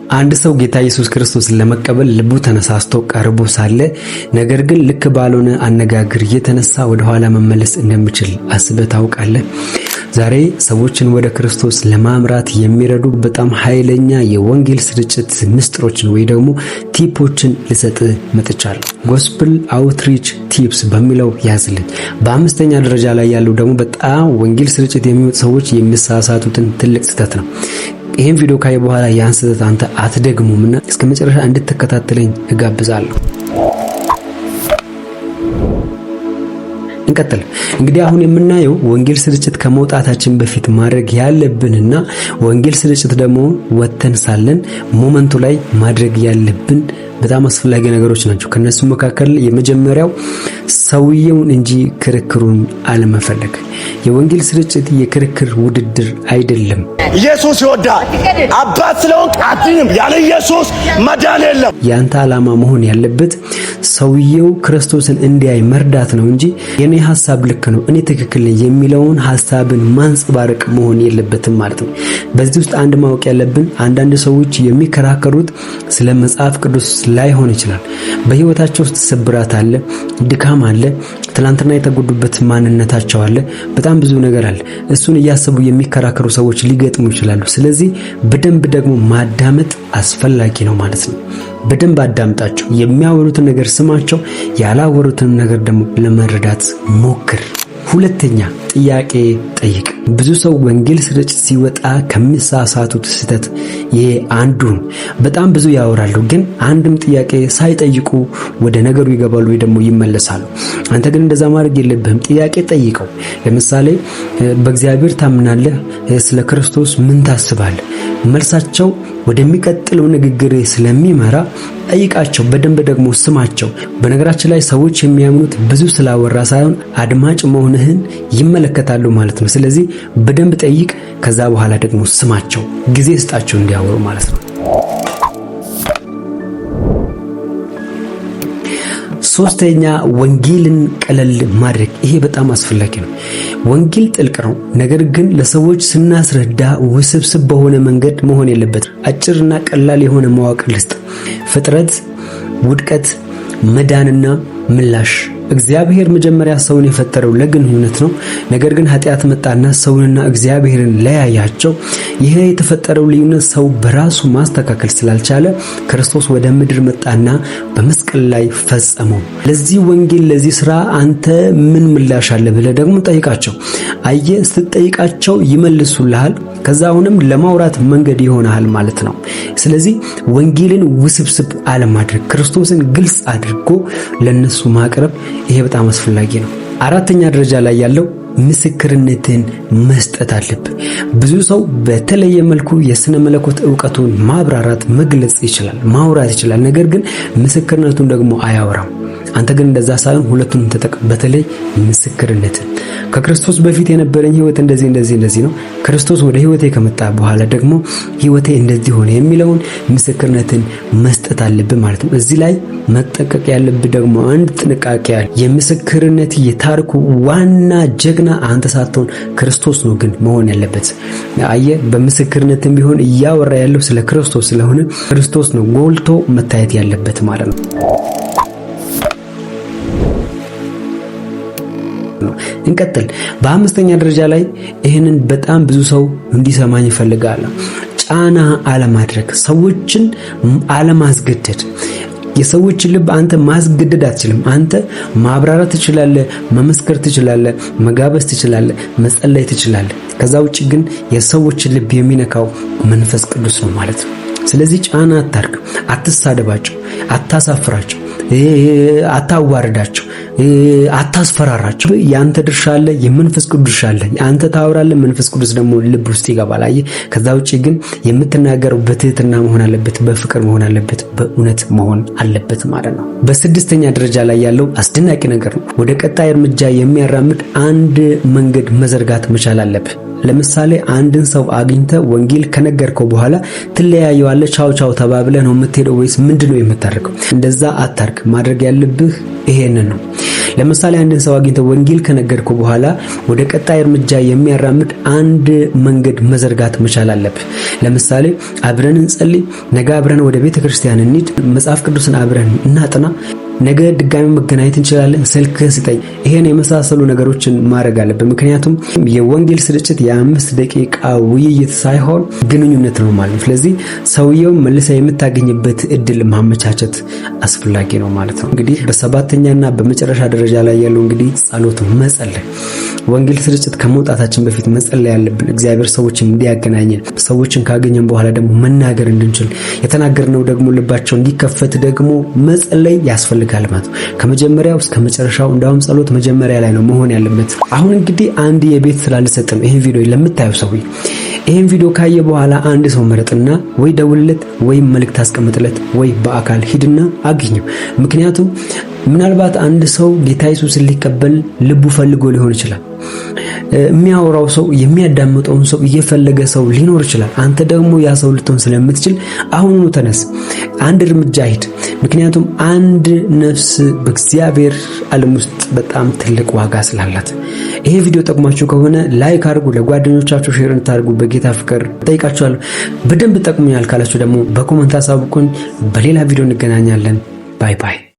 አንድ ሰው ጌታ ኢየሱስ ክርስቶስን ለመቀበል ልቡ ተነሳስቶ ቀርቦ ሳለ ነገር ግን ልክ ባልሆነ አነጋገር እየተነሳ ወደ ኋላ መመለስ እንደሚችል አስበህ ታውቃለህ? ዛሬ ሰዎችን ወደ ክርስቶስ ለማምራት የሚረዱ በጣም ኃይለኛ የወንጌል ስርጭት ምስጢሮችን ወይ ደግሞ ቲፖችን ልሰጥ መጥቻለሁ። ጎስፕል አውትሪች ቲፕስ በሚለው ያዝልን። በአምስተኛ ደረጃ ላይ ያለው ደግሞ በጣም ወንጌል ስርጭት የሚወጡ ሰዎች የሚሳሳቱትን ትልቅ ስህተት ነው። ይሄን ቪዲዮ ካየ በኋላ ያን ስህተት አንተ አትደግሙምና እስከ መጨረሻ እንድትከታተለኝ እጋብዛለሁ። እንቀጥል። እንግዲህ አሁን የምናየው ወንጌል ስርጭት ከመውጣታችን በፊት ማድረግ ያለብንና ወንጌል ስርጭት ደግሞ ወተን ሳለን ሞመንቱ ላይ ማድረግ ያለብን በጣም አስፈላጊ ነገሮች ናቸው። ከነሱ መካከል የመጀመሪያው ሰውየውን እንጂ ክርክሩን አለመፈለግ። የወንጌል ስርጭት የክርክር ውድድር አይደለም። ኢየሱስ ይወዳል። አባት ስለሆንክ አትድንም። ያለ ኢየሱስ መዳን የለም። ያንተ ዓላማ መሆን ያለበት ሰውየው ክርስቶስን እንዲያይ መርዳት ነው እንጂ የኔ ሐሳብ ልክ ነው እኔ ትክክል ነኝ የሚለውን ሐሳብን ማንጸባረቅ መሆን የለበትም ማለት ነው። በዚህ ውስጥ አንድ ማወቅ ያለብን አንዳንድ ሰዎች የሚከራከሩት ስለ መጽሐፍ ቅዱስ ላይሆን ይችላል። በህይወታቸው ውስጥ ስብራት አለ፣ ድካም አለ፣ ትላንትና የተጎዱበት ማንነታቸው አለ፣ በጣም ብዙ ነገር አለ። እሱን እያሰቡ የሚከራከሩ ሰዎች ሊገጥሙ ይችላሉ። ስለዚህ በደንብ ደግሞ ማዳመጥ አስፈላጊ ነው ማለት ነው። በደንብ አዳምጣቸው። የሚያወሩትን ነገር ስማቸው፣ ያላወሩትን ነገር ደግሞ ለመረዳት ሞክር። ሁለተኛ ጥያቄ ጠይቅ። ብዙ ሰው ወንጌል ስርጭት ሲወጣ ከሚሳሳቱት ስህተት ይሄ አንዱ ነው። በጣም ብዙ ያወራሉ፣ ግን አንድም ጥያቄ ሳይጠይቁ ወደ ነገሩ ይገባሉ ወይ ደግሞ ይመለሳሉ። አንተ ግን እንደዛ ማድረግ የለብህም። ጥያቄ ጠይቀው። ለምሳሌ በእግዚአብሔር ታምናለህ? ስለ ክርስቶስ ምን ታስባለህ? መልሳቸው ወደሚቀጥለው ንግግር ስለሚመራ ጠይቃቸው። በደንብ ደግሞ ስማቸው። በነገራችን ላይ ሰዎች የሚያምኑት ብዙ ስላወራ ሳይሆን አድማጭ መሆንህን ይመለከታሉ ማለት ነው። ስለዚህ በደንብ ጠይቅ። ከዛ በኋላ ደግሞ ስማቸው፣ ጊዜ ስጣቸው እንዲያወሩ ማለት ነው። ሶስተኛ ወንጌልን ቀለል ማድረግ። ይሄ በጣም አስፈላጊ ነው። ወንጌል ጥልቅ ነው፣ ነገር ግን ለሰዎች ስናስረዳ ውስብስብ በሆነ መንገድ መሆን የለበትም። አጭርና ቀላል የሆነ መዋቅር ልስጥ። ፍጥረት፣ ውድቀት፣ መዳንና ምላሽ። እግዚአብሔር መጀመሪያ ሰውን የፈጠረው ለግንኙነት ነው። ነገር ግን ኃጢአት መጣና ሰውንና እግዚአብሔርን ለያያቸው። ይሄ የተፈጠረው ልዩነት ሰው በራሱ ማስተካከል ስላልቻለ ክርስቶስ ወደ ምድር መጣና በመስቀል ላይ ፈጸመው። ለዚህ ወንጌል፣ ለዚህ ስራ አንተ ምን ምላሽ አለ ብለህ ደግሞ ጠይቃቸው። አየህ፣ ስትጠይቃቸው ይመልሱልሃል። ከዛ አሁንም ለማውራት መንገድ ይሆናል ማለት ነው። ስለዚህ ወንጌልን ውስብስብ አለማድረግ፣ ክርስቶስን ግልጽ አድርጎ ለነሱ ማቅረብ፣ ይሄ በጣም አስፈላጊ ነው። አራተኛ ደረጃ ላይ ያለው ምስክርነትን መስጠት አለብህ። ብዙ ሰው በተለየ መልኩ የስነ መለኮት ዕውቀቱን ማብራራት፣ መግለጽ ይችላል፣ ማውራት ይችላል። ነገር ግን ምስክርነቱን ደግሞ አያወራም። አንተ ግን እንደዛ ሳይሆን ሁለቱንም ተጠቅም። በተለይ ምስክርነትን ከክርስቶስ በፊት የነበረኝ ህይወት እንደዚህ ነው፣ ክርስቶስ ወደ ህይወቴ ከመጣ በኋላ ደግሞ ህይወቴ እንደዚህ ሆነ የሚለውን ምስክርነትን መስጠት አለብህ ማለት ነው። እዚህ ላይ መጠቀቅ ያለብህ ደግሞ አንድ ጥንቃቄ አለ። የምስክርነት የታሪኩ ዋና ጀግና አንተ ሳትሆን ክርስቶስ ነው ግን መሆን ያለበት። አየህ፣ በምስክርነትም ቢሆን እያወራ ያለው ስለ ክርስቶስ ስለሆነ ክርስቶስ ነው ጎልቶ መታየት ያለበት ማለት ነው። እንቀጥል። በአምስተኛ ደረጃ ላይ ይህንን በጣም ብዙ ሰው እንዲሰማኝ ይፈልጋል። ጫና አለማድረግ፣ ሰዎችን አለማስገደድ። የሰዎችን ልብ አንተ ማስገደድ አትችልም። አንተ ማብራራት ትችላለህ፣ መመስከር ትችላለህ፣ መጋበዝ ትችላለህ፣ መጸለይ ትችላለህ። ከዛ ውጭ ግን የሰዎችን ልብ የሚነካው መንፈስ ቅዱስ ነው ማለት ነው። ስለዚህ ጫና አታርግ፣ አትሳደባቸው፣ አታሳፍራቸው፣ አታዋርዳቸው፣ አታስፈራራቸው። ያንተ ድርሻ አለ፣ የመንፈስ ቅዱስ ድርሻ አለ። አንተ ታወራለህ፣ መንፈስ ቅዱስ ደግሞ ልብ ውስጥ ይገባል። አየህ፣ ከዛ ውጪ ግን የምትናገረው በትህትና መሆን አለበት፣ በፍቅር መሆን አለበት፣ በእውነት መሆን አለበት ማለት ነው። በስድስተኛ ደረጃ ላይ ያለው አስደናቂ ነገር ነው። ወደ ቀጣይ እርምጃ የሚያራምድ አንድ መንገድ መዘርጋት መቻል አለብህ። ለምሳሌ አንድን ሰው አግኝተ ወንጌል ከነገርከው በኋላ ትለያየዋለህ፣ ቻው ቻው ተባብለህ ነው የምትሄደው ወይስ ምንድነው የምታደርገው? እንደዛ አታርግ። ማድረግ ያለብህ ይሄንን ነው። ለምሳሌ አንድን ሰው አግኝተው ወንጌል ከነገርከው በኋላ ወደ ቀጣይ እርምጃ የሚያራምድ አንድ መንገድ መዘርጋት መቻል አለብህ። ለምሳሌ አብረን እንጸልይ፣ ነገ አብረን ወደ ቤተክርስቲያን እንሂድ፣ መጽሐፍ ቅዱስን አብረን እናጥና፣ ነገ ድጋሚ መገናኘት እንችላለን፣ ስልክህን ስጠኝ። ይሄን የመሳሰሉ ነገሮችን ማድረግ አለብን። ምክንያቱም የወንጌል ስርጭት የ5 ደቂቃ ውይይት ሳይሆን ግንኙነት ነው ማለት ነው። ስለዚህ ሰውየው መልሰ የምታገኝበት እድል ማመቻቸት አስፈላጊ ነው ማለት ነው። እንግዲህ በሰባተኛና በመጨረሻ ደረጃ ላይ ያለው እንግዲህ ጸሎት ነው፣ መጸለይ። ወንጌል ስርጭት ከመውጣታችን በፊት መጸለይ ያለብን እግዚአብሔር ሰዎችን እንዲያገናኘን፣ ሰዎችን ካገኘን በኋላ ደግሞ መናገር እንድንችል፣ የተናገርነው ደግሞ ልባቸው እንዲከፈት ደግሞ መጸለይ ያስፈልጋል ማለት ነው። ከመጀመሪያው እስከ መጨረሻው እንዳውም ጸሎት መጀመሪያ ላይ ነው መሆን ያለበት። አሁን እንግዲህ አንድ የቤት ስላልሰጥም ይሄን ቪዲዮ ለምታዩ ሰው ይሄን ቪዲዮ ካየ በኋላ አንድ ሰው መረጥና ወይ ደውልለት ወይ መልእክት አስቀምጥለት ወይ በአካል ሂድና አግኘው። ምክንያቱም ምናልባት አንድ ሰው ጌታ ኢየሱስን ሊቀበል ልቡ ፈልጎ ሊሆን ይችላል። የሚያወራው ሰው የሚያዳምጠውን ሰው እየፈለገ ሰው ሊኖር ይችላል። አንተ ደግሞ ያ ሰው ልትሆን ስለምትችል አሁኑኑ ተነስ፣ አንድ እርምጃ ሂድ። ምክንያቱም አንድ ነፍስ በእግዚአብሔር ዓለም ውስጥ በጣም ትልቅ ዋጋ ስላላት። ይሄ ቪዲዮ ጠቅሟችሁ ከሆነ ላይክ አድርጉ፣ ለጓደኞቻችሁ ሼር እንድታደርጉ በጌታ ፍቅር ጠይቃችኋለሁ። በደንብ ጠቅሞኛል ካላችሁ ደግሞ በኮሜንት አሳውቁኝ። በሌላ ቪዲዮ እንገናኛለን። ባይ ባይ።